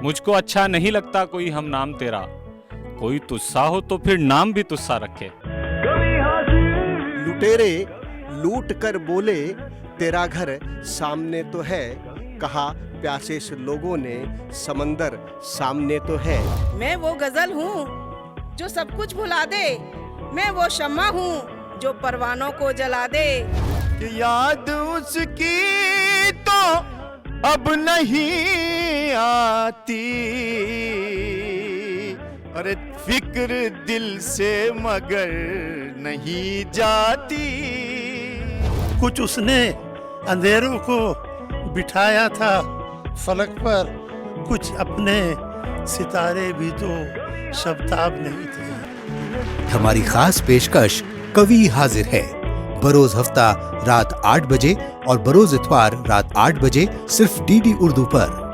मुझको अच्छा नहीं लगता कोई हम नाम तेरा, कोई तुस्सा हो तो फिर नाम भी तुस्सा रखे। लुटेरे लूट कर बोले तेरा घर सामने तो है, कहा प्यासे से लोगों ने समंदर सामने तो है। मैं वो गजल हूँ जो सब कुछ भुला दे, मैं वो शम्मा हूँ जो परवानों को जला दे। याद उसकी तो अब नहीं आती, अरे फिक्र दिल से मगर नहीं जाती। कुछ उसने अंधेरों को बिठाया था फलक पर, कुछ अपने सितारे भी तो शबताब नहीं थे। हमारी खास पेशकश कवि हाजिर है, बरोज हफ्ता रात 8 बजे और बरोज इतवार रात 8 बजे सिर्फ डीडी उर्दू पर।